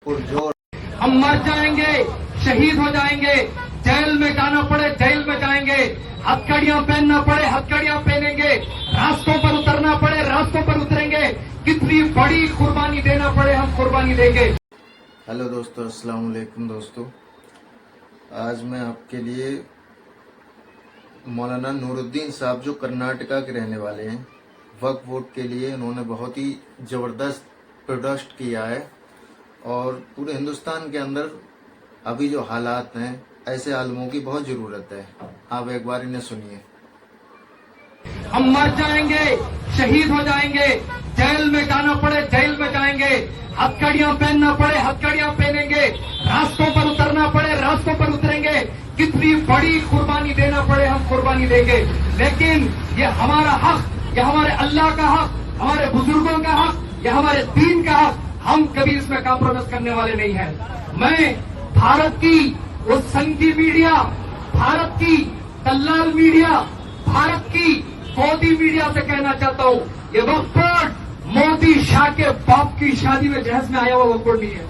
पुरजोर हम मर जाएंगे, शहीद हो जाएंगे, जेल में जाना पड़े जेल में जाएंगे, हथकड़ियां पहनना पड़े हथकड़ियां पहनेंगे, रास्तों पर उतरना पड़े रास्तों पर उतरेंगे, कितनी बड़ी कुर्बानी देना पड़े हम कुर्बानी देंगे। हेलो दोस्तों, अस्सलाम वालेकुम दोस्तों। आज मैं आपके लिए मौलाना नूरुद्दीन साहब जो कर्नाटका के रहने वाले हैं, वक्फ बोर्ड के लिए उन्होंने बहुत ही ज़बरदस्त प्रोटेस्ट किया है और पूरे हिंदुस्तान के अंदर अभी जो हालात हैं ऐसे आलमों की बहुत ज़रूरत है। आप एक बार इन्हें सुनिए। हम मर जाएंगे, शहीद हो जाएंगे, जेल में जाना पड़े जेल में जाएंगे, हथकड़ियां पहनना पड़े हथकड़ियां पहनेंगे, रास्तों पर उतरना पड़े रास्तों पर उतरेंगे, कितनी बड़ी कुर्बानी देना पड़े हम कुर्बानी देंगे। लेकिन ये हमारा हक, ये हमारे अल्लाह का हक, हमारे बुजुर्गों का हक, ये हमारे दीन का हक, हम कभी इसमें कॉम्प्रोमाइज करने वाले नहीं हैं। मैं भारत की उस संघी मीडिया, भारत की दल्लाल मीडिया, भारत की मोदी मीडिया से कहना चाहता हूं, ये वक्फ बोर्ड मोदी शाह के बाप की शादी में जहेज में आया हुआ वक्फ बोर्ड नहीं है।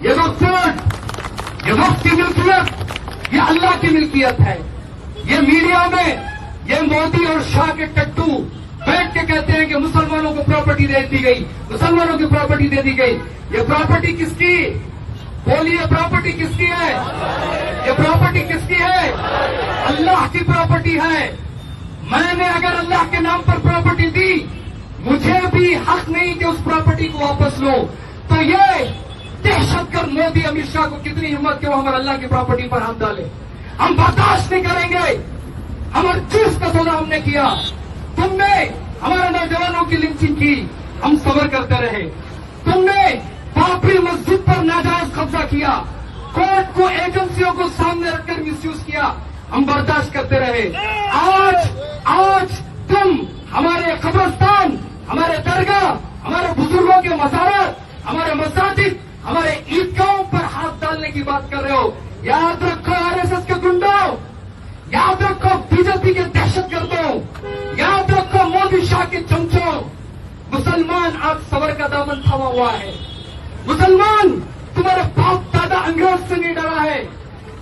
ये वक्फ बोर्ड, ये वक्फ की मिल्कियत, ये अल्लाह की मिल्कियत है। ये मीडिया में ये मोदी और शाह के टट्टू बैठ के कहते हैं कि मुसलमानों को प्रॉपर्टी दे दी गई, मुसलमानों की प्रॉपर्टी दे दी गई। ये प्रॉपर्टी किसकी? बोलिए, प्रॉपर्टी किसकी है? ये प्रॉपर्टी किसकी है? अल्लाह की प्रॉपर्टी है। मैंने अगर अल्लाह के नाम पर प्रॉपर्टी दी, मुझे भी हक नहीं कि उस प्रॉपर्टी को वापस लो। तो ये दहशतगर्द मोदी अमित शाह को कितनी हिम्मत कि वो हमारे अल्लाह की प्रॉपर्टी पर हाथ डाले। हम बर्दाश्त नहीं करेंगे। हमारे चीज का सौदा हमने किया, तुमने हमारे नौजवानों की लिंचिंग की, हम सब्र करते रहे। तुमने बाबरी मस्जिद पर नाजायज कब्जा किया, कोर्ट को एजेंसियों को सामने रखकर मिसयूज किया, हम बर्दाश्त करते रहे। आज तुम हमारे कब्रिस्तान, हमारे दरगाह, हमारे बुजुर्गों के मज़ारात, हमारे मसाजिद, हमारे ईदगाहों पर हाथ डालने की बात कर रहे हो। याद रखो आरएसएस के गुंडों, याद रखो बीजेपी के दहशतगर्दों, याद रखो मोदी शाह के चमचों, मुसलमान आज सबर का दामन थामा हुआ है। मुसलमान तुम्हारे बाप दादा अंग्रेज से नहीं डरा है।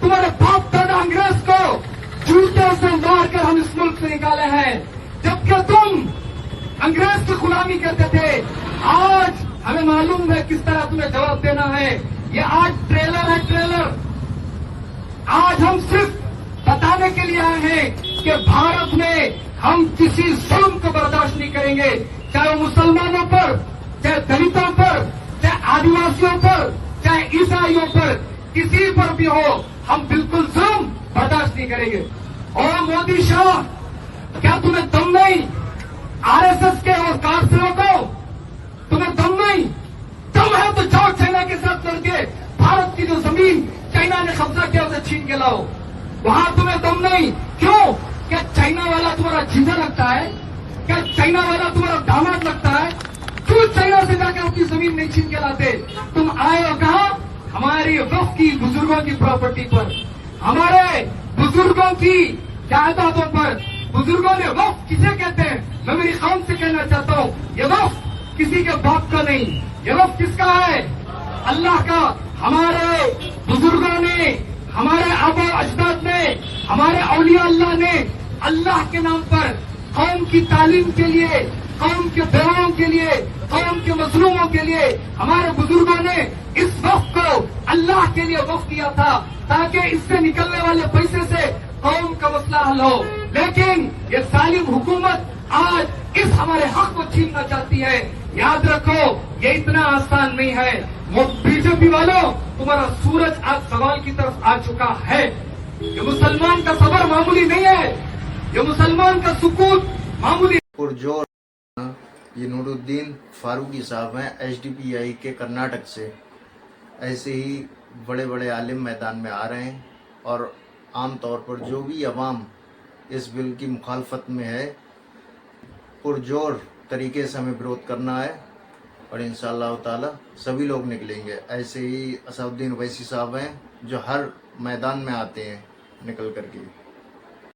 तुम्हारे बाप दादा अंग्रेज को जूते से मारकर हम इस मुल्क से निकाले हैं, जबकि तुम अंग्रेज की गुलामी करते थे। आज हमें मालूम है किस तरह तुम्हें जवाब देना है। ये आज ट्रेलर है, ट्रेलर। आज हम सिर्फ बताने के लिए आए हैं कि भारत में हम किसी जुल्म को बर्दाश्त नहीं करेंगे, चाहे मुसलमानों पर, चाहे दलितों पर, चाहे आदिवासियों पर, चाहे ईसाइयों पर, किसी पर भी हो, हम बिल्कुल जुल्म बर्दाश्त नहीं करेंगे। और मोदी शाह, क्या तुम्हें दम नहीं? आरएसएस के और कारसेवकों को तुम्हें दम नहीं? दम है तो जाओ चाइना के साथ लड़के भारत की जो जमीन चाइना ने कब्जा किया उसे छीन के लाओ। वहां तुम्हें दम नहीं। क्यों? क्या चाइना वाला तुम्हारा जीजा लगता है? क्या चाइना वाला तुम्हारा दामाद लगता है? क्यों चाइना से जाकर अपनी जमीन नहीं छीन के लाते? तुम आए हो कहा? हमारी वक्फ की बुजुर्गों की प्रॉपर्टी पर, हमारे बुजुर्गों की जायदादों पर। बुजुर्गों ने वक्फ किसे कहते हैं? मैं मेरी कौम से कहना चाहता हूँ, ये वक्फ किसी के बाप का नहीं, ये वक्फ किसका है? अल्लाह का। हमारे बुजुर्गों ने, हमारे आबा अजदाद ने, हमारे औलिया अल्लाह ने अल्लाह के नाम पर कौम की तालीम के लिए, कौम के बेवाओं के लिए, कौम के मजलूमों के लिए हमारे बुजुर्गों ने इस वक्त को अल्लाह के लिए वक्त किया था, ताकि इससे निकलने वाले पैसे से कौम का मसला हल हो। लेकिन ये जालिम हुकूमत आज इस हमारे हक को छीनना चाहती है। याद रखो, ये इतना आसान नहीं है। वो बीजेपी वालों, तुम्हारा सूरज आज सवाल की तरफ आ चुका है। ये मुसलमान का सबर मामूली नहीं है, ये मुसलमान का सुकून मामूली। पुरजोर ये नूरुद्दीन फारूकी साहब हैं, एसडीपीआई के कर्नाटक से। ऐसे ही बड़े बड़े आलिम मैदान में आ रहे हैं और आम तौर पर जो भी अवाम इस बिल की मुखालफत में है, पुरजोर तरीके से हमें विरोध करना है और इंशाअल्लाह ताला सभी लोग निकलेंगे। ऐसे ही असदुद्दीन ओवैसी साहब हैं जो हर मैदान में आते हैं निकल करके।